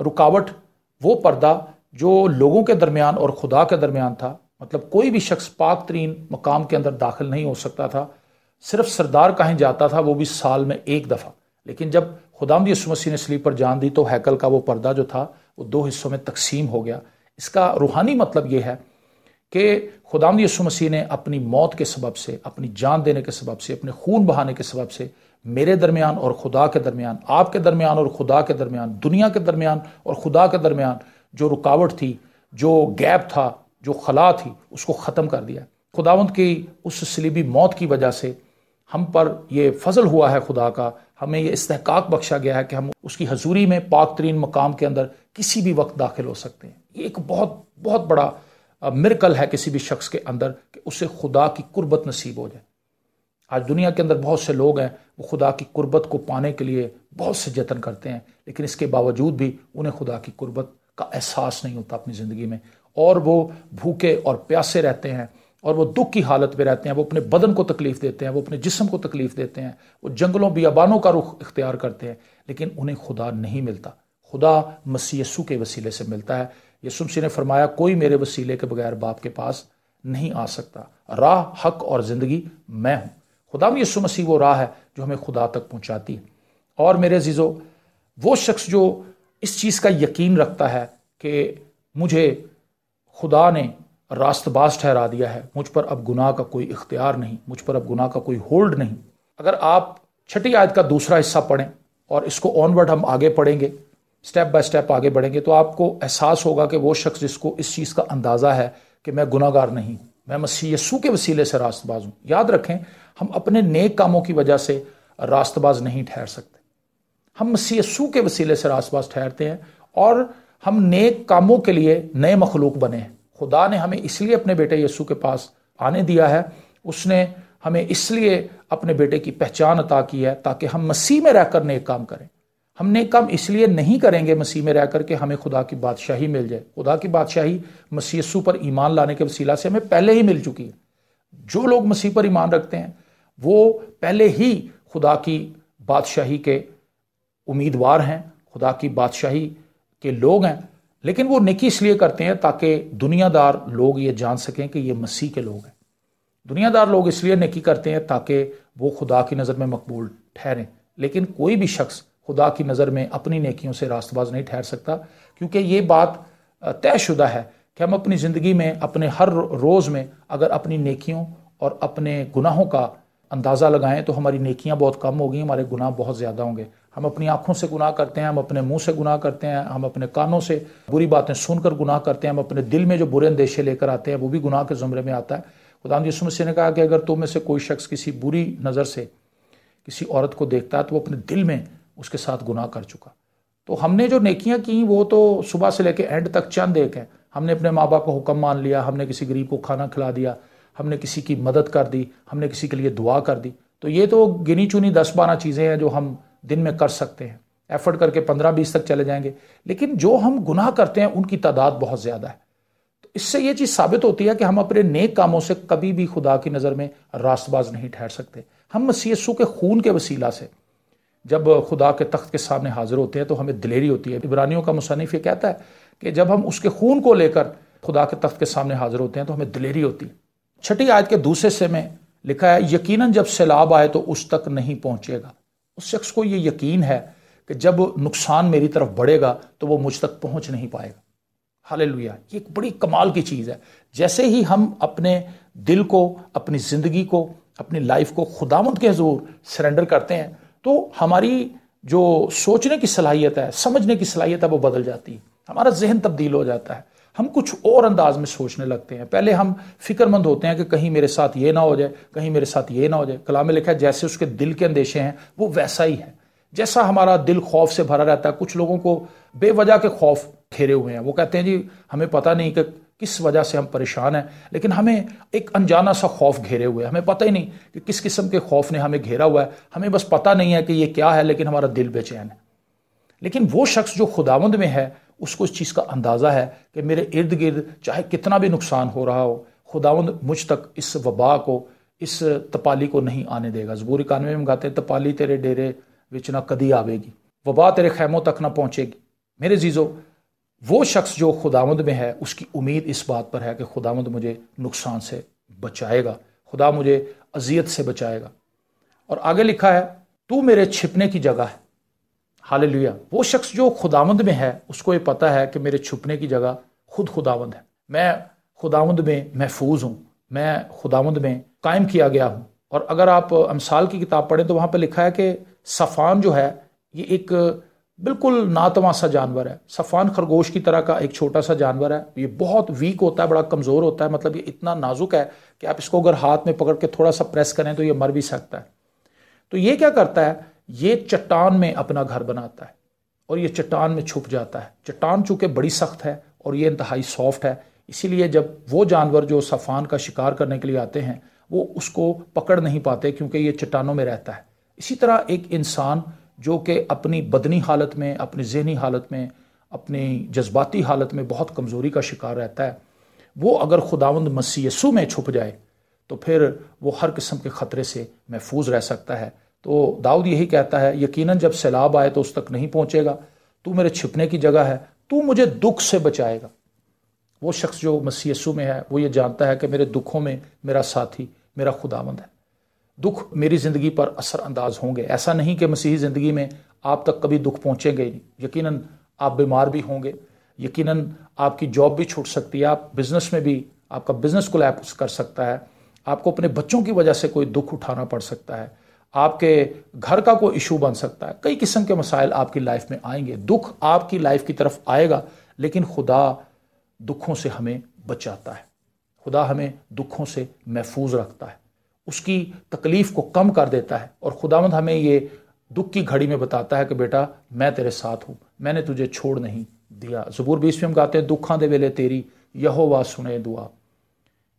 رکاوٹ وہ پردہ جو لوگوں کے درمیان اور خدا کے درمیان تھا، مطلب کوئی بھی شخص پاک ترین مقام کے اندر داخل نہیں ہو سکتا تھا، صرف سردار کہیں جاتا تھا، وہ بھی سال میں ایک دفعہ۔ لیکن جب خداوند یسوع مسیح نے صلیب پر جان دی تو ہیکل کا وہ پردہ جو تھا وہ 2 حصوں میں تقسیم ہو گیا۔ اس کا روحانی مطلب یہ ہے کہ خداوند یسوع مسیح نے اپنی موت کے سبب سے، اپنی جان دینے کے سبب سے، اپنے خون بہانے کے سبب سے میرے درمیان اور خدا کے درمیان، آپ کے درمیان اور خدا کے درمیان، دنیا کے درمیان اور خدا کے درمیان جو رکاوٹ تھی، جو گیپ تھا، جو خلا تھی، اس کو ختم کر دیا۔ خداوند کی اس صلیبی موت کی وجہ سے ہم پر یہ فضل ہوا ہے خدا کا، ہمیں یہ استحقاق بخشا گیا ہے کہ ہم اس کی حضوری میں پاک ترین مقام کے اندر کسی بھی وقت داخل ہو سکتے ہیں۔ یہ ایک بہت بہت بڑا مرکل ہے کسی بھی شخص کے اندر کہ اسے خدا کی قربت نصیب ہو جائے۔ آج دنیا کے اندر بہت سے لوگ ہیں، وہ خدا کی قربت کو پانے کے لیے بہت سے جتن کرتے ہیں، لیکن اس کے باوجود بھی انہیں خدا کی قربت کا احساس نہیں ہوتا اپنی زندگی میں، اور وہ بھوکے اور پیاسے رہتے ہیں، اور وہ دکھ کی حالت میں رہتے ہیں، وہ اپنے بدن کو تکلیف دیتے ہیں، وہ اپنے جسم کو تکلیف دیتے ہیں، وہ جنگلوں بیابانوں کا رخ اختیار کرتے ہیں، لیکن انہیں خدا نہیں ملتا۔ خدا مسیح یسوع کے وسیلے سے ملتا ہے۔ یسوع مسیح نے فرمایا کوئی میرے وسیلے کے بغیر باپ کے پاس نہیں آ سکتا، راہ، حق اور زندگی میں ہوں۔ خدا یسوع مسیح وہ راہ ہے جو ہمیں خدا تک پہنچاتی ہے۔ اور میرے عزیزو، وہ شخص جو اس چیز کا یقین رکھتا ہے کہ مجھے خدا نے راست باز ٹھہرا دیا ہے، مجھ پر اب گناہ کا کوئی اختیار نہیں، مجھ پر اب گناہ کا کوئی ہولڈ نہیں۔ اگر آپ 6 آیت کا دوسرا حصہ پڑھیں اور اس کو آن ورڈ ہم آگے پڑھیں گے، سٹیپ بائی سٹیپ آگے بڑھیں گے، تو آپ کو احساس ہوگا کہ وہ شخص جس کو اس چیز کا اندازہ ہے کہ میں گناہ گار نہیں، میں مسیح یسوع کے وسیلے سے راست باز ہوں۔ یاد رکھیں، ہم اپنے نیک کاموں کی وجہ سے راست باز نہیں ٹھہر سکتے، ہم مسیح یسوع کے وسیلے سے راست باز ٹھہرتے ہیں، اور ہم نیک کاموں کے لیے نئے مخلوق بنے ہیں۔ خدا نے ہمیں اس لیے اپنے بیٹے یسوع کے پاس آنے دیا ہے، اس نے ہمیں اس لیے اپنے بیٹے کی پہچان عطا کی ہے تاکہ ہم مسیح میں رہ کر نیک کام کریں۔ ہم نیک کام اس لیے نہیں کریں گے مسیح میں رہ کر کہ ہمیں خدا کی بادشاہی مل جائے۔ خدا کی بادشاہی مسیح یسوع پر ایمان لانے کے وسیلہ سے ہمیں پہلے ہی مل چکی ہے۔ جو لوگ مسیح پر ایمان رکھتے ہیں وہ پہلے ہی خدا کی بادشاہی کے امیدوار ہیں، خدا کی بادشاہی کے لوگ ہیں، لیکن وہ نیکی اس لیے کرتے ہیں تاکہ دنیا دار لوگ یہ جان سکیں کہ یہ مسیح کے لوگ ہیں۔ دنیا دار لوگ اس لیے نیکی کرتے ہیں تاکہ وہ خدا کی نظر میں مقبول ٹھہریں، لیکن کوئی بھی شخص خدا کی نظر میں اپنی نیکیوں سے راست باز نہیں ٹھہر سکتا، کیونکہ یہ بات طے شدہ ہے کہ ہم اپنی زندگی میں اپنے ہر روز میں اگر اپنی نیکیوں اور اپنے گناہوں کا اندازہ لگائیں تو ہماری نیکیاں بہت کم ہوگی، ہمارے گناہ بہت زیادہ ہوں گے۔ ہم اپنی آنکھوں سے گناہ کرتے ہیں، ہم اپنے منہ سے گناہ کرتے ہیں، ہم اپنے کانوں سے بری باتیں سن کر گناہ کرتے ہیں، ہم اپنے دل میں جو برے اندیشے لے کر آتے ہیں وہ بھی گناہ کے زمرے میں آتا ہے۔ خداوند یسوع مسیح نے کہا کہ اگر تم میں سے کوئی شخص کسی بری نظر سے کسی عورت کو دیکھتا ہے تو وہ اپنے دل میں اس کے ساتھ گناہ کر چکا۔ تو ہم نے جو نیکیاں کی وہ تو صبح سے لے کے اینڈ تک چند ایک ہیں۔ ہم نے اپنے ماں باپ کا حکم مان لیا، ہم نے کسی غریب کو کھانا کھلا دیا، ہم نے کسی کی مدد کر دی، ہم نے کسی کے لیے دعا کر دی۔ تو یہ تو گنی چنی 10-12 چیزیں ہیں جو ہم دن میں کر سکتے ہیں، ایفرٹ کر کے 15-20 تک چلے جائیں گے، لیکن جو ہم گناہ کرتے ہیں ان کی تعداد بہت زیادہ ہے۔ تو اس سے یہ چیز ثابت ہوتی ہے کہ ہم اپنے نیک کاموں سے کبھی بھی خدا کی نظر میں راست باز نہیں ٹھہر سکتے۔ ہم مسیح یسوع کے خون کے وسیلہ سے جب خدا کے تخت کے سامنے حاضر ہوتے ہیں تو ہمیں دلیری ہوتی ہے۔ عبرانیوں کا مصنف یہ کہتا ہے کہ جب ہم اس کے خون کو لے کر خدا کے تخت کے سامنے حاضر ہوتے ہیں تو ہمیں دلیری ہوتی ہے۔ 6 آیت کے دوسرے حصے میں لکھا ہے، یقیناً جب سیلاب آئے تو اس تک نہیں پہنچے گا۔ اس شخص کو یہ یقین ہے کہ جب نقصان میری طرف بڑھے گا تو وہ مجھ تک پہنچ نہیں پائے گا۔ ہاللیلویہ، یہ ایک بڑی کمال کی چیز ہے۔ جیسے ہی ہم اپنے دل کو، اپنی زندگی کو، اپنی لائف کو خداوند کے حضور سرنڈر کرتے ہیں تو ہماری جو سوچنے کی صلاحیت ہے، سمجھنے کی صلاحیت ہے، وہ بدل جاتی ہے۔ ہمارا ذہن تبدیل ہو جاتا ہے، ہم کچھ اور انداز میں سوچنے لگتے ہیں۔ پہلے ہم فکر مند ہوتے ہیں کہ کہیں میرے ساتھ یہ نہ ہو جائے، کہیں میرے ساتھ یہ نہ ہو جائے۔ کلام میں لکھا ہے جیسے اس کے دل کے اندیشے ہیں وہ ویسا ہی ہے۔ جیسا ہمارا دل خوف سے بھرا رہتا ہے، کچھ لوگوں کو بے وجہ کے خوف گھیرے ہوئے ہیں، وہ کہتے ہیں جی ہمیں پتہ نہیں کہ کس وجہ سے ہم پریشان ہیں، لیکن ہمیں ایک انجانا سا خوف گھیرے ہوئے، ہمیں پتہ ہی نہیں کہ کس قسم کے خوف نے ہمیں گھیرا ہوا ہے، ہمیں بس پتہ نہیں ہے کہ یہ کیا ہے، لیکن ہمارا دل بے چین ہے۔ لیکن وہ شخص جو خداوند میں ہے اس کو اس چیز کا اندازہ ہے کہ میرے ارد گرد چاہے کتنا بھی نقصان ہو رہا ہو، خداوند مجھ تک اس وبا کو، اس تپالی کو نہیں آنے دے گا۔ زبور 91 میں ہم گاتے ہیں، تپالی تیرے ڈیرے وچ نہ کدی آوے گی، وبا تیرے خیموں تک نہ پہنچے گی۔ میرے عزیزو، وہ شخص جو خداوند میں ہے اس کی امید اس بات پر ہے کہ خداوند مجھے نقصان سے بچائے گا، خدا مجھے اذیت سے بچائے گا۔ اور آگے لکھا ہے تو میرے چھپنے کی جگہ ہے۔ ہاللیلویا۔ وہ شخص جو خداوند میں ہے اس کو یہ پتا ہے کہ میرے چھپنے کی جگہ خود خداوند ہے، میں خداوند میں محفوظ ہوں، میں خداوند میں قائم کیا گیا ہوں۔ اور اگر آپ امثال کی کتاب پڑھیں تو وہاں پہ لکھا ہے کہ صفان جو ہے یہ ایک بالکل ناتواں سا جانور ہے۔ صفان خرگوش کی طرح کا ایک چھوٹا سا جانور ہے، یہ بہت ویک ہوتا ہے، بڑا کمزور ہوتا ہے، مطلب یہ اتنا نازک ہے کہ آپ اس کو اگر ہاتھ میں پکڑ کے تھوڑا سا پریس کریں تو یہ مر بھی سکتا ہے۔ تو یہ کیا کرتا ہے، یہ چٹان میں اپنا گھر بناتا ہے اور یہ چٹان میں چھپ جاتا ہے۔ چٹان چونکہ بڑی سخت ہے اور یہ انتہائی سافٹ ہے، اسی لیے جب وہ جانور جو صفان کا شکار کرنے کے لیے آتے ہیں وہ اس کو پکڑ نہیں پاتے کیونکہ یہ چٹانوں میں رہتا ہے۔ اسی طرح ایک انسان جو کہ اپنی بدنی حالت میں، اپنی ذہنی حالت میں، اپنی جذباتی حالت میں بہت کمزوری کا شکار رہتا ہے، وہ اگر خداوند مسیح یسوع میں چھپ جائے تو پھر وہ ہر قسم کے خطرے سے محفوظ رہ سکتا ہے۔ تو داؤد یہی کہتا ہے، یقیناً جب سیلاب آئے تو اس تک نہیں پہنچے گا، تو میرے چھپنے کی جگہ ہے، تو مجھے دکھ سے بچائے گا۔ وہ شخص جو مسیح یسوع میں ہے وہ یہ جانتا ہے کہ میرے دکھوں میں میرا ساتھی میرا خداوند ہے۔ دکھ میری زندگی پر اثر انداز ہوں گے، ایسا نہیں کہ مسیحی زندگی میں آپ تک کبھی دکھ پہنچے گے نہیں۔ یقیناً آپ بیمار بھی ہوں گے، یقیناً آپ کی جاب بھی چھوٹ سکتی ہے، آپ بزنس میں بھی آپ کا بزنس کولیپس کر سکتا ہے، آپ کو اپنے بچوں کی وجہ سے کوئی دکھ اٹھانا پڑ سکتا ہے، آپ کے گھر کا کوئی ایشو بن سکتا ہے، کئی قسم کے مسائل آپ کی لائف میں آئیں گے، دکھ آپ کی لائف کی طرف آئے گا، لیکن خدا دکھوں سے ہمیں بچاتا ہے، خدا ہمیں دکھوں سے محفوظ رکھتا ہے، اس کی تکلیف کو کم کر دیتا ہے، اور خداوند ہمیں یہ دکھ کی گھڑی میں بتاتا ہے کہ بیٹا میں تیرے ساتھ ہوں، میں نے تجھے چھوڑ نہیں دیا۔ زبور 20 میں ہم گاتے ہیں، دکھاں دے ویلے تیری یہوہ سنے دعا،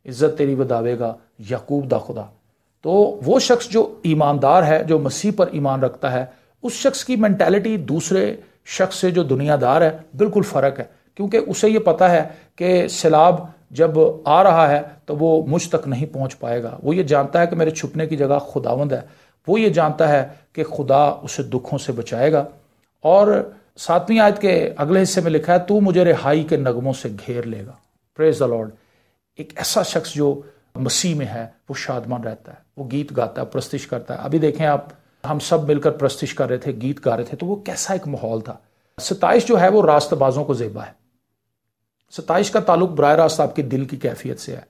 عزت تیری وداوے گا یعقوب دا خدا۔ تو وہ شخص جو ایماندار ہے، جو مسیح پر ایمان رکھتا ہے، اس شخص کی مینٹیلٹی دوسرے شخص سے جو دنیا دار ہے بالکل فرق ہے، کیونکہ اسے یہ پتا ہے کہ سیلاب جب آ رہا ہے تو وہ مجھ تک نہیں پہنچ پائے گا۔ وہ یہ جانتا ہے کہ میرے چھپنے کی جگہ خداوند ہے، وہ یہ جانتا ہے کہ خدا اسے دکھوں سے بچائے گا۔ اور 7ویں آیت کے اگلے حصے میں لکھا ہے، تو مجھے رہائی کے نغموں سے گھیر لے گا۔ پریز دا لارڈ۔ ایک ایسا شخص جو مسیح میں ہے وہ شادمان رہتا ہے، وہ گیت گاتا ہے، پرستش کرتا ہے۔ ابھی دیکھیں آپ، ہم سب مل کر پرستش کر رہے تھے، گیت گا رہے تھے، تو وہ کیسا ایک ماحول تھا۔ ستائش جو ہے وہ راست بازوں کو زیبا ہے۔ ستائش کا تعلق براہ راست آپ کے دل کی کیفیت سے ہے،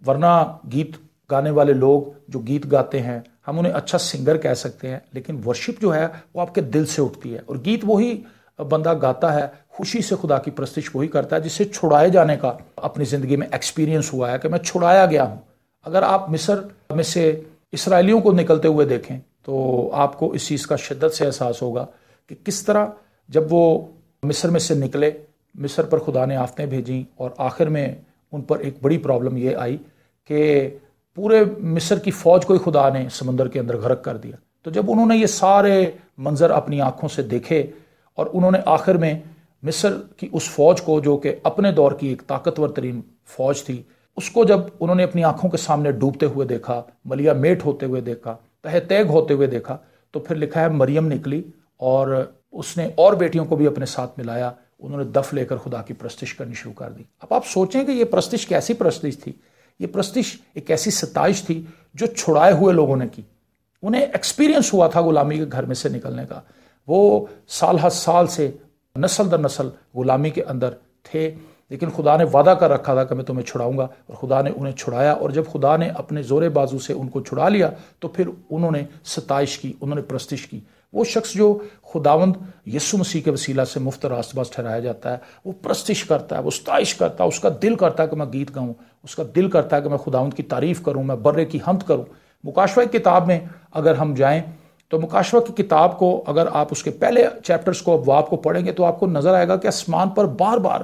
ورنہ گیت گانے والے لوگ جو گیت گاتے ہیں ہم انہیں اچھا سنگر کہہ سکتے ہیں، لیکن ورشپ جو ہے وہ آپ کے دل سے اٹھتی ہے، اور گیت وہی بندہ گاتا ہے، خوشی سے خدا کی پرستش وہی کرتا ہے جسے چھڑائے جانے کا اپنی زندگی میں ایکسپیرینس ہوا ہے کہ میں چھڑایا گیا ہوں۔ اگر آپ مصر میں سے اسرائیلیوں کو نکلتے ہوئے دیکھیں تو آپ کو اس چیز کا شدت سے احساس ہوگا کہ کس طرح جب وہ مصر میں سے نکلے، مصر پر خدا نے آفتیں بھیجیں، اور آخر میں ان پر ایک بڑی پرابلم یہ آئی کہ پورے مصر کی فوج کو ہی خدا نے سمندر کے اندر غرق کر دیا۔ تو جب انہوں نے یہ سارے منظر اپنی آنکھوں سے دیکھے، اور انہوں نے آخر میں مصر کی اس فوج کو جو کہ اپنے دور کی ایک طاقتور ترین فوج تھی، اس کو جب انہوں نے اپنی آنکھوں کے سامنے ڈوبتے ہوئے دیکھا، ملیا میٹ ہوتے ہوئے دیکھا، تہہ تیگ ہوتے ہوئے دیکھا، تو پھر لکھا ہے مریم نکلی اور اس نے اور بیٹیوں کو بھی اپنے ساتھ ملایا، انہوں نے دف لے کر خدا کی پرستش کرنی شروع کر دی۔ اب آپ سوچیں کہ یہ پرستش کیسی پرستش تھی؟ یہ پرستش ایک ایسی ستائش تھی جو چھڑائے ہوئے لوگوں نے کی، انہیں ایکسپیرینس ہوا تھا غلامی کے گھر میں سے نکلنے کا، وہ سال ہر سال سے نسل در نسل غلامی کے اندر تھے، لیکن خدا نے وعدہ کر رکھا تھا کہ میں تمہیں چھڑاؤں گا، اور خدا نے انہیں چھڑایا، اور جب خدا نے اپنے زور بازو سے ان کو چھڑا لیا تو پھر انہوں نے ستائش کی، انہوں نے پرستش کی۔ وہ شخص جو خداوند یسوع مسیح کے وسیلہ سے مفت راست باز ٹھہرایا جاتا ہے، وہ پرستش کرتا ہے، وہ ستائش کرتا ہے، اس کا دل کرتا ہے کہ میں گیت گاؤں، اس کا دل کرتا ہے کہ میں خداوند کی تعریف کروں، میں برے کی حمد کروں۔ مکاشفہ کی کتاب میں اگر ہم جائیں تو مکاشفہ کی کتاب کو اگر آپ اس کے پہلے چیپٹرز کو ابواب کو پڑھیں گے تو آپ کو نظر آئے گا کہ آسمان پر بار بار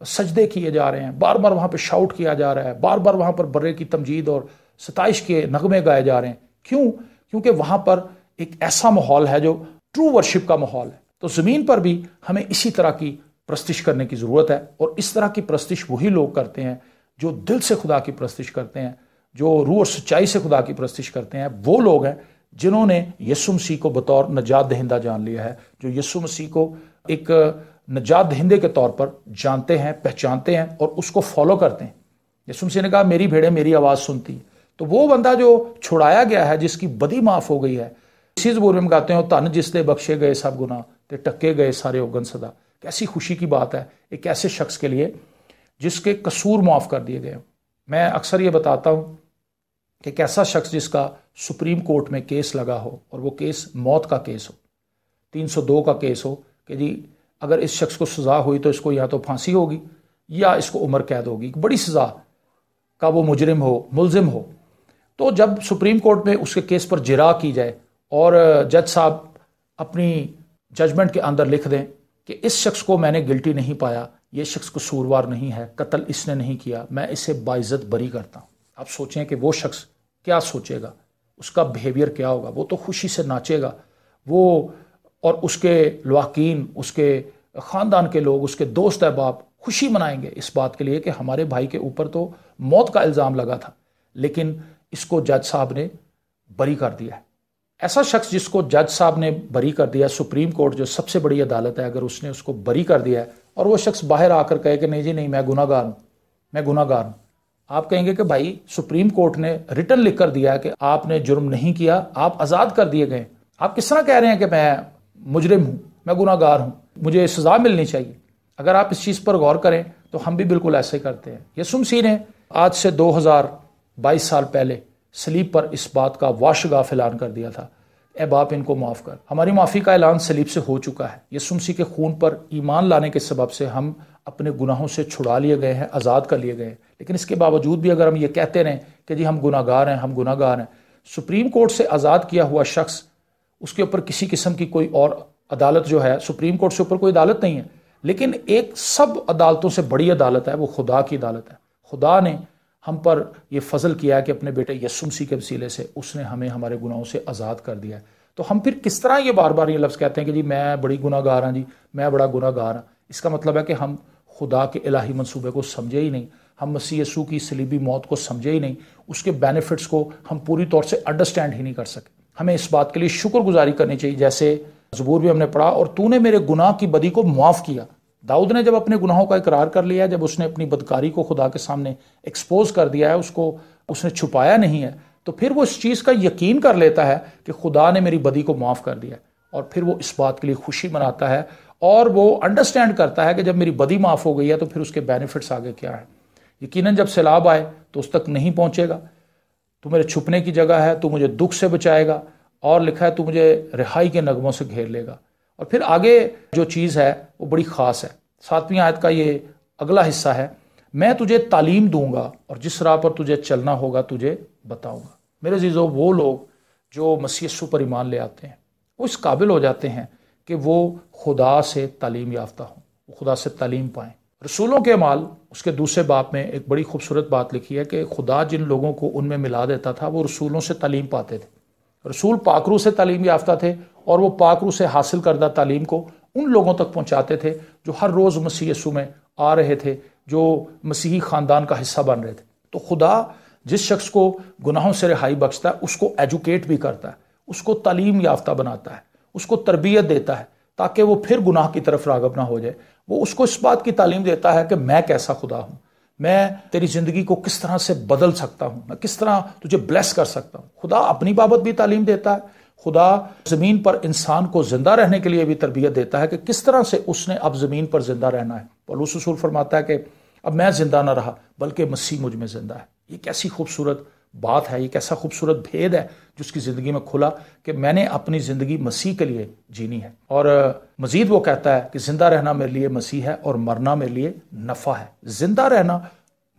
سجدے کیے جا رہے ہیں، بار بار وہاں پہ شاؤٹ کیا جا رہا ہے، بار بار وہاں پر برے کی تمجید اور ستائش کے نغمے گائے جا رہے ہیں۔ کیوں؟ کیونکہ وہاں پر ایک ایسا ماحول ہے جو ٹرو ورشپ کا ماحول ہے۔ تو زمین پر بھی ہمیں اسی طرح کی پرستش کرنے کی ضرورت ہے، اور اس طرح کی پرستش وہی لوگ کرتے ہیں جو دل سے خدا کی پرستش کرتے ہیں، جو روح اور سچائی سے خدا کی پرستش کرتے ہیں۔ وہ لوگ ہیں جنہوں نے یسوع مسیح کو بطور نجات دہندہ جان لیا ہے، جو یسوع مسیح کو ایک نجات دہندے کے طور پر جانتے ہیں، پہچانتے ہیں اور اس کو فالو کرتے ہیں۔ یسوع مسیح نے کہا میری بھیڑیں میری آواز سنتی ہیں۔ تو وہ بندہ جو چھڑایا گیا ہے، جس کی بدی معاف ہو گئی ہے، اسی زبور میں ہم کہتے ہیں تن جس دے بخشے گئے سب گناہ تے ٹکے گئے سارے اوگن صدا۔ کیسی خوشی کی بات ہے ایک ایسے شخص کے لیے جس کے قصور معاف کر دیے گئے۔ میں اکثر یہ بتاتا ہوں کہ ایک ایسا شخص جس کا سپریم کورٹ میں کیس لگا ہو اور وہ کیس موت کا کیس ہو، 302 کا کیس ہو کہ جی اگر اس شخص کو سزا ہوئی تو اس کو یا تو پھانسی ہوگی یا اس کو عمر قید ہوگی، بڑی سزا کا وہ مجرم ہو، ملزم ہو۔ تو جب سپریم کورٹ میں اس کے کیس پر جرا کی جائے اور جج صاحب اپنی ججمنٹ کے اندر لکھ دیں کہ اس شخص کو میں نے گلٹی نہیں پایا، یہ شخص قصوروار نہیں ہے، قتل اس نے نہیں کیا، میں اسے باعزت بری کرتا ہوں۔ آپ سوچیں کہ وہ شخص کیا سوچے گا، اس کا بیہیویئر کیا ہوگا؟ وہ تو خوشی سے ناچے گا، وہ اور اس کے لواحقین، اس کے خاندان کے لوگ، اس کے دوست احباب خوشی منائیں گے اس بات کے لیے کہ ہمارے بھائی کے اوپر تو موت کا الزام لگا تھا لیکن اس کو جج صاحب نے بری کر دیا ہے۔ ایسا شخص جس کو جج صاحب نے بری کر دیا، سپریم کورٹ جو سب سے بڑی عدالت ہے، اگر اس نے اس کو بری کر دیا ہے اور وہ شخص باہر آ کر کہے کہ نہیں جی نہیں میں گناہ گار ہوں، میں گناہ گار ہوں، آپ کہیں گے کہ بھائی سپریم کورٹ نے ریٹن لکھ کر دیا ہے کہ آپ نے جرم نہیں کیا، آپ آزاد کر دیے گئے، آپ کس طرح کہہ رہے ہیں کہ میں مجرم ہوں، میں گناہ گار ہوں، مجھے سزا ملنی چاہیے؟ اگر آپ اس چیز پر غور کریں تو ہم بھی بالکل ایسے ہی کرتے ہیں۔ یسوع مسیح نے آج سے 2022 سال پہلے صلیب پر اس بات کا واشگاف اعلان کر دیا تھا، اے باپ ان کو معاف کر۔ ہماری معافی کا اعلان صلیب سے ہو چکا ہے۔ یسوع مسیح کے خون پر ایمان لانے کے سبب سے ہم اپنے گناہوں سے چھڑا لیے گئے ہیں، آزاد کر لیے گئے ہیں۔ لیکن اس کے باوجود بھی اگر ہم یہ کہتے رہیں کہ جی ہم گناہ گار ہیں، ہم گناہ گار ہیں، سپریم کورٹ سے آزاد کیا ہوا شخص، اس کے اوپر کسی قسم کی کوئی اور عدالت جو ہے، سپریم کورٹ سے اوپر کوئی عدالت نہیں ہے، لیکن ایک سب عدالتوں سے بڑی عدالت ہے، وہ خدا کی عدالت ہے۔ خدا نے ہم پر یہ فضل کیا ہے کہ اپنے بیٹے یسوع مسیح کے وسیلے سے اس نے ہمیں ہمارے گناہوں سے آزاد کر دیا ہے۔ تو ہم پھر کس طرح یہ بار بار یہ لفظ کہتے ہیں کہ جی میں بڑی گناہ گار ہوں، جی میں بڑا گناہ گار ہوں؟ اس کا مطلب ہے کہ ہم خدا کے الہی منصوبے کو سمجھے ہی نہیں، ہم مسیح یسوع کی صلیبی موت کو سمجھے ہی نہیں، اس کے بینیفٹس کو ہم پوری طور سے انڈرسٹینڈ ہی نہیں کر سکے۔ ہمیں اس بات کے لیے شکر گزاری کرنی چاہیے، جیسے زبور بھی ہم نے پڑھا، اور تو نے میرے گناہ کی بدی کو معاف کیا۔ داؤد نے جب اپنے گناہوں کا اقرار کر لیا، جب اس نے اپنی بدکاری کو خدا کے سامنے ایکسپوز کر دیا ہے، اس نے چھپایا نہیں ہے، تو پھر وہ اس چیز کا یقین کر لیتا ہے کہ خدا نے میری بدی کو معاف کر دیا ہے، اور پھر وہ اس بات کے لیے خوشی مناتا ہے اور وہ انڈرسٹینڈ کرتا ہے کہ جب میری بدی معاف ہو گئی ہے تو پھر اس کے بینیفٹس آگے کیا ہیں۔ یقیناً جب سیلاب آئے تو اس تک نہیں پہنچے گا، تو میرے چھپنے کی جگہ ہے، تو مجھے دکھ سے بچائے گا، اور لکھا ہے تو مجھے رہائی کے نغموں سے گھیر لے گا۔ اور پھر آگے جو چیز ہے وہ بڑی خاص ہے، 7ویں آیت کا یہ اگلا حصہ ہے، میں تجھے تعلیم دوں گا اور جس راہ پر تجھے چلنا ہوگا تجھے بتاؤں گا۔ میرے عزیزو، وہ لوگ جو مسیح یسوع پر ایمان لے آتے ہیں وہ اس قابل ہو جاتے ہیں کہ وہ خدا سے تعلیم یافتہ ہوں، وہ خدا سے تعلیم پائیں۔ رسولوں کے اعمال اس کے دوسرے باب میں ایک بڑی خوبصورت بات لکھی ہے کہ خدا جن لوگوں کو ان میں ملا دیتا تھا وہ رسولوں سے تعلیم پاتے تھے۔ رسول پاک روح سے تعلیم یافتہ تھے اور وہ پاک روح سے حاصل کردہ تعلیم کو ان لوگوں تک پہنچاتے تھے جو ہر روز مسیح یسوع میں آ رہے تھے، جو مسیحی خاندان کا حصہ بن رہے تھے۔ تو خدا جس شخص کو گناہوں سے رہائی بخشتا ہے اس کو ایجوکیٹ بھی کرتا ہے، اس کو تعلیم یافتہ بناتا ہے، اس کو تربیت دیتا ہے تاکہ وہ پھر گناہ کی طرف راغب نہ ہو جائے۔ وہ اس کو اس بات کی تعلیم دیتا ہے کہ میں کیسا خدا ہوں، میں تیری زندگی کو کس طرح سے بدل سکتا ہوں، میں کس طرح تجھے بلیس کر سکتا ہوں۔ خدا اپنی بابت بھی تعلیم دیتا ہے، خدا زمین پر انسان کو زندہ رہنے کے لیے بھی تربیت دیتا ہے کہ کس طرح سے اس نے اب زمین پر زندہ رہنا ہے۔ پولس رسول فرماتا ہے کہ اب میں زندہ نہ رہا بلکہ مسیح مجھ میں زندہ ہے۔ یہ کیسی خوبصورت بات ہے، یہ کیسا خوبصورت بھید ہے جو اس کی زندگی میں کھلا کہ میں نے اپنی زندگی مسیح کے لیے جینی ہے۔ اور مزید وہ کہتا ہے کہ زندہ رہنا میرے لیے مسیح ہے اور مرنا میرے لیے نفع ہے۔ زندہ رہنا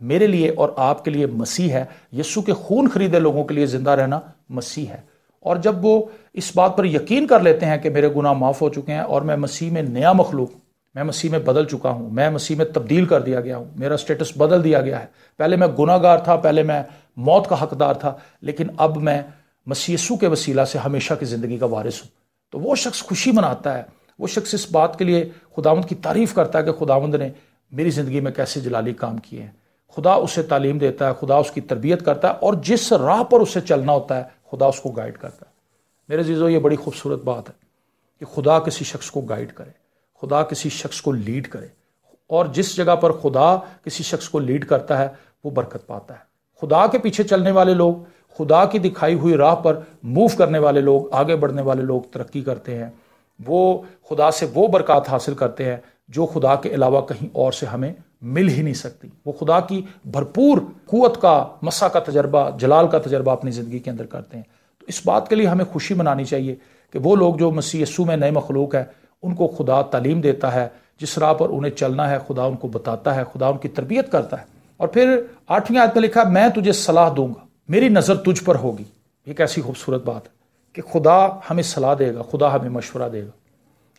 میرے لیے اور آپ کے لیے مسیح ہے، یسوع کے خون خریدے لوگوں کے لیے زندہ رہنا مسیح ہے۔ اور جب وہ اس بات پر یقین کر لیتے ہیں کہ میرے گناہ معاف ہو چکے ہیں اور میں مسیح میں نیا مخلوق ہوں، میں مسیح میں بدل چکا ہوں، میں مسیح میں تبدیل کر دیا گیا ہوں، میرا سٹیٹس بدل دیا گیا ہے، پہلے میں گناہ گار تھا، پہلے میں موت کا حقدار تھا، لیکن اب میں مسیح یسوع کے وسیلہ سے ہمیشہ کی زندگی کا وارث ہوں۔ تو وہ شخص خوشی مناتا ہے، وہ شخص اس بات کے لیے خداوند کی تعریف کرتا ہے کہ خداوند نے میری زندگی میں کیسے جلالی کام کیے ہیں۔ خدا اسے تعلیم دیتا ہے، خدا اس کی تربیت کرتا ہے، اور جس راہ پر اسے چلنا ہوتا ہے خدا اس کو گائیڈ کرتا ہے۔ میرے عزیزو، یہ بڑی خوبصورت بات ہے کہ خدا کسی شخص کو گائیڈ کرے، خدا کسی شخص کو لیڈ کرے، اور جس جگہ پر خدا کسی شخص کو لیڈ کرتا ہے وہ برکت پاتا ہے۔ خدا کے پیچھے چلنے والے لوگ، خدا کی دکھائی ہوئی راہ پر موو کرنے والے لوگ، آگے بڑھنے والے لوگ ترقی کرتے ہیں، وہ خدا سے وہ برکات حاصل کرتے ہیں جو خدا کے علاوہ کہیں اور سے ہمیں مل ہی نہیں سکتی۔ وہ خدا کی بھرپور قوت کا، مسا کا تجربہ، جلال کا تجربہ اپنی زندگی کے اندر کرتے ہیں۔ تو اس بات کے لیے ہمیں خوشی منانی چاہیے کہ وہ لوگ جو مسیح یسوع میں نئے مخلوق ہیں، ان کو خدا تعلیم دیتا ہے، جس راہ پر انہیں چلنا ہے خدا ان کو بتاتا ہے، خدا ان کی تربیت کرتا ہے۔ اور پھر 8ویں آیت میں لکھا، میں تجھے صلاح دوں گا، میری نظر تجھ پر ہوگی۔ یہ کیسی خوبصورت بات ہے کہ خدا ہمیں صلاح دے گا، خدا ہمیں مشورہ دے گا۔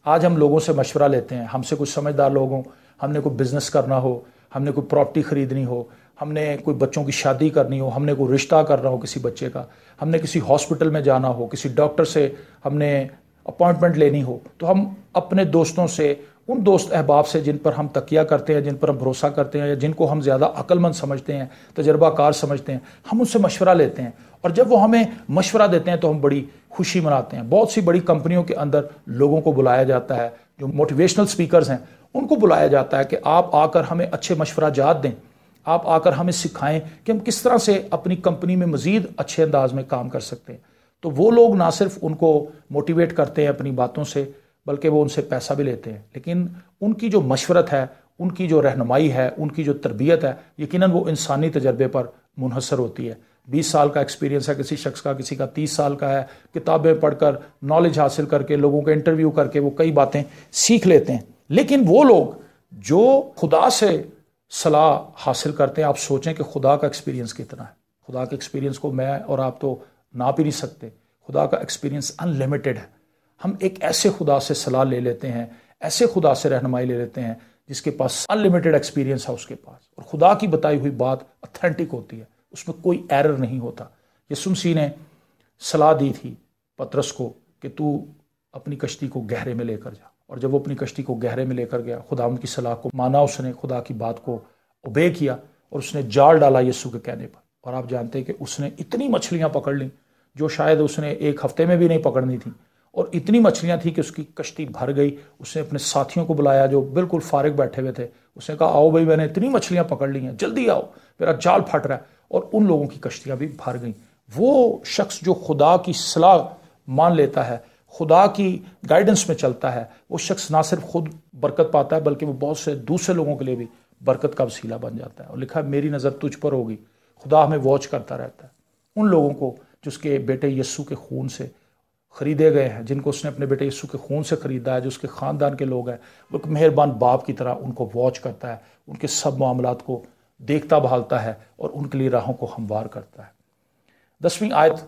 آج ہم لوگوں سے مشورہ لیتے ہیں، ہم سے کچھ سمجھدار لوگ ہوں، ہم نے کوئی بزنس کرنا ہو، ہم نے کوئی پراپرٹی خریدنی ہو، ہم نے کوئی بچوں کی شادی کرنی ہو، ہم نے کوئی رشتہ کرنا ہو کسی بچے کا، ہم نے کسی ہاسپٹل میں جانا ہو، کسی ڈاکٹر سے ہم نے اپوائنٹمنٹ لینی ہو، تو ہم اپنے دوستوں سے، ان دوست احباب سے جن پر ہم تکیہ کرتے ہیں، جن پر ہم بھروسہ کرتے ہیں، یا جن کو ہم زیادہ عقل مند سمجھتے ہیں، تجربہ کار سمجھتے ہیں، ہم ان سے مشورہ لیتے ہیں، اور جب وہ ہمیں مشورہ دیتے ہیں تو ہم بڑی خوشی مناتے ہیں۔ بہت سی بڑی کمپنیوں کے اندر لوگوں کو بلایا جاتا ہے، جو موٹیویشنل سپیکرز ہیں ان کو بلایا جاتا ہے کہ آپ آ کر ہمیں اچھے مشورہ جات دیں، آپ آ کر ہمیں سکھائیں کہ ہم کس طرح سے اپنی کمپنی میں مزید اچھے انداز میں کام کر سکتے ہیں۔ تو وہ لوگ نہ صرف ان کو موٹیویٹ کرتے ہیں اپنی باتوں سے، بلکہ وہ ان سے پیسہ بھی لیتے ہیں، لیکن ان کی جو مشورت ہے، ان کی جو رہنمائی ہے، ان کی جو تربیت ہے، یقیناً وہ انسانی تجربے پر منحصر ہوتی ہے۔ 20 سال کا ایکسپیرینس ہے کسی شخص کا، کسی کا 30 سال کا ہے، کتابیں پڑھ کر، نالج حاصل کر کے، لوگوں کے انٹرویو کر کے وہ کئی باتیں سیکھ لیتے ہیں۔ لیکن وہ لوگ جو خدا سے صلاح حاصل کرتے ہیں، آپ سوچیں کہ خدا کا ایکسپیرینس کتنا ہے۔ خدا کے ایکسپیرینس کو میں اور آپ تو ناپ ہی نہیں سکتے۔ خدا کا ایکسپیرینس ان لمیٹڈ ہے۔ ہم ایک ایسے خدا سے صلاح لے لیتے ہیں، ایسے خدا سے رہنمائی لے لیتے ہیں جس کے پاس ان لمیٹڈ ایکسپیرینس ہے اس کے پاس، اور خدا کی بتائی ہوئی بات اتھینٹک ہوتی ہے، اس میں کوئی ایرر نہیں ہوتا۔ یسوع مسیح نے صلاح دی تھی پطرس کو کہ تو اپنی کشتی کو گہرے میں لے کر جا، اور جب وہ اپنی کشتی کو گہرے میں لے کر گیا، خدا ان کی صلاح کو مانا، اس نے خدا کی بات کو اوبے کیا، اور اس نے جال ڈالا یسوع کے کہنے پر۔ اور آپ جانتے ہیں کہ اس نے اتنی مچھلیاں پکڑ لیں جو شاید اس نے ایک ہفتے میں بھی نہیں پکڑنی تھی، اور اتنی مچھلیاں تھیں کہ اس کی کشتی بھر گئی۔ اس نے اپنے ساتھیوں کو بلایا جو بالکل فارغ بیٹھے ہوئے تھے، اس نے کہا آؤ بھائی، میں نے اتنی مچھلیاں پکڑ لی ہیں، جلدی آؤ، میرا جال پھٹ رہا ہے، اور ان لوگوں کی کشتیاں بھی بھر گئیں۔ وہ شخص جو خدا کی صلاح مان لیتا ہے، خدا کی گائیڈنس میں چلتا ہے، وہ شخص نہ صرف خود برکت پاتا ہے بلکہ وہ بہت سے دوسرے لوگوں کے لیے بھی برکت کا وسیلہ بن جاتا ہے۔ اور لکھا ہے میری نظر تجھ پر ہوگی۔ خدا ہمیں واچ کرتا رہتا ہے ان لوگوں کو جو اس کے بیٹے یسوع کے خون سے خریدے گئے ہیں، جن کو اس نے اپنے بیٹے یسوع کے خون سے خریدا ہے، جو اس کے خاندان کے لوگ ہیں۔ وہ ایک مہربان باپ کی طرح ان کو واچ کرتا ہے، ان کے سب معاملات کو دیکھتا بھالتا ہے، اور ان کے لیے راہوں کو ہموار کرتا ہے۔ 10ویں آیت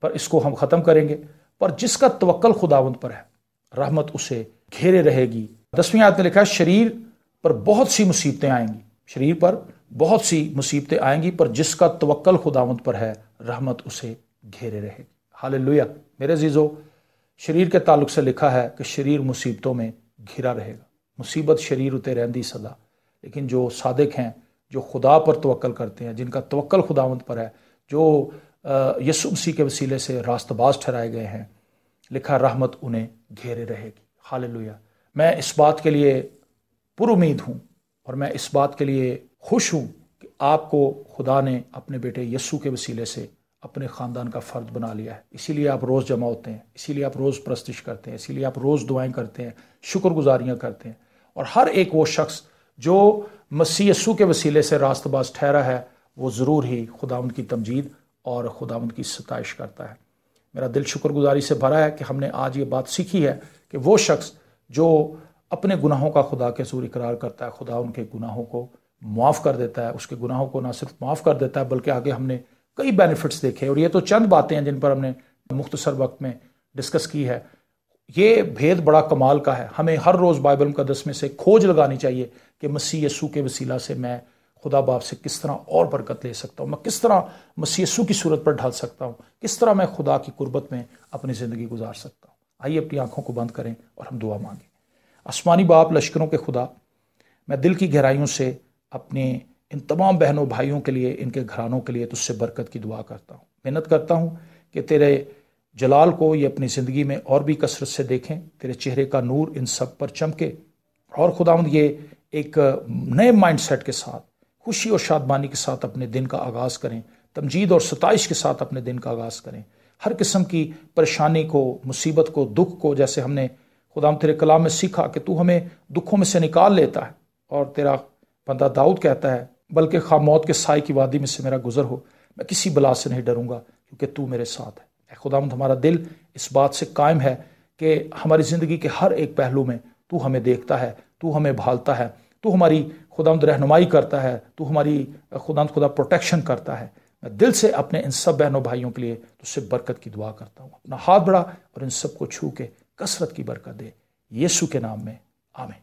پر اس کو ہم ختم کریں گے۔ پر جس کا توکل خداوند پر ہے، رحمت اسے گھیرے رہے گی۔ 10ویں آیت میں لکھا ہے شریر پر بہت سی مصیبتیں آئیں گی، شریر پر بہت سی مصیبتیں آئیں گی، پر جس کا توکل خداوند پر ہے، رحمت اسے گھیرے رہے گی۔ ہاللیلویہ۔ میرے عزیزو، شریر کے تعلق سے لکھا ہے کہ شریر مصیبتوں میں گھرا رہے گا۔ مصیبت شریر اتے رہندی سدا، لیکن جو صادق ہیں، جو خدا پر توکل کرتے ہیں، جن کا توکل خداوند پر ہے، جو یسوع مسیح کے وسیلے سے راست باز ٹھہرائے گئے ہیں، لکھا رحمت انہیں گھیرے رہے گی۔ ہاللیلویہ۔ میں اس بات کے لیے پر امید ہوں، اور میں اس بات کے لیے خوش ہوں کہ آپ کو خدا نے اپنے بیٹے یسوع کے وسیلے سے اپنے خاندان کا فرد بنا لیا ہے۔ اسی لیے آپ روز جمع ہوتے ہیں، اسی لیے آپ روز پرستش کرتے ہیں، اسی لیے آپ روز دعائیں کرتے ہیں، شکر گزاریاں کرتے ہیں۔ اور ہر ایک وہ شخص جو مسیح یسوع کے وسیلے سے راست باز ٹھہرا ہے، وہ ضرور ہی خداوند کی تمجید اور خداوند کی ستائش کرتا ہے۔ میرا دل شکر گزاری سے بھرا ہے کہ ہم نے آج یہ بات سیکھی ہے کہ وہ شخص جو اپنے گناہوں کا خدا کے حضور اقرار کرتا ہے، خدا ان کے گناہوں کو معاف کر دیتا ہے۔ اس کے گناہوں کو نہ صرف معاف کر دیتا ہے بلکہ آگے ہم نے کئی بینیفٹس دیکھے، اور یہ تو چند باتیں ہیں جن پر ہم نے مختصر وقت میں ڈسکس کی ہے۔ یہ بھید بڑا کمال کا ہے۔ ہمیں ہر روز بائبل مقدس میں سے کھوج لگانی چاہیے کہ مسیح یسوع کے وسیلہ سے میں خدا باپ سے کس طرح اور برکت لے سکتا ہوں، میں کس طرح مسیح یسوع کی صورت پر ڈھل سکتا ہوں، کس طرح میں خدا کی قربت میں اپنی زندگی گزار سکتا ہوں۔ آئیے اپنی آنکھوں کو بند کریں اور ہم دعا مانگیں۔ آسمانی باپ، لشکروں کے خدا، میں دل کی گہرائیوں سے اپنے ان تمام بہنوں بھائیوں کے لیے، ان کے گھرانوں کے لیے تجھ سے برکت کی دعا کرتا ہوں، محنت کرتا ہوں کہ تیرے جلال کو یہ اپنی زندگی میں اور بھی کثرت سے دیکھیں، تیرے چہرے کا نور ان سب پر چمکے، اور خداوند یہ ایک نئے مائنڈ سیٹ کے ساتھ خوشی اور شادمانی کے ساتھ اپنے دن کا آغاز کریں، تمجید اور ستائش کے ساتھ اپنے دن کا آغاز کریں، ہر قسم کی پریشانی کو، مصیبت کو، دکھ کو، جیسے ہم نے خداوند تیرے کلام میں سیکھا کہ تو ہمیں دکھوں میں سے نکال لیتا ہے، اور تیرا بندہ داؤد کہتا ہے بلکہ خواہ موت کے سائے کی وادی میں سے میرا گزر ہو، میں کسی بلا سے نہیں ڈروں گا کیونکہ تو میرے ساتھ ہے۔ اے خداوند، ہمارا دل اس بات سے قائم ہے کہ ہماری زندگی کے ہر ایک پہلو میں تو ہمیں دیکھتا ہے، تو ہمیں بھالتا ہے، تو ہماری خداوند رہنمائی کرتا ہے، تو ہماری خدا پروٹیکشن کرتا ہے۔ میں دل سے اپنے ان سب بہنوں بھائیوں کے لیے تجھ سے برکت کی دعا کرتا ہوں، اپنا ہاتھ بڑھا اور ان سب کو چھو کے کثرت کی برکت دے، یسوع کے نام میں، آمین۔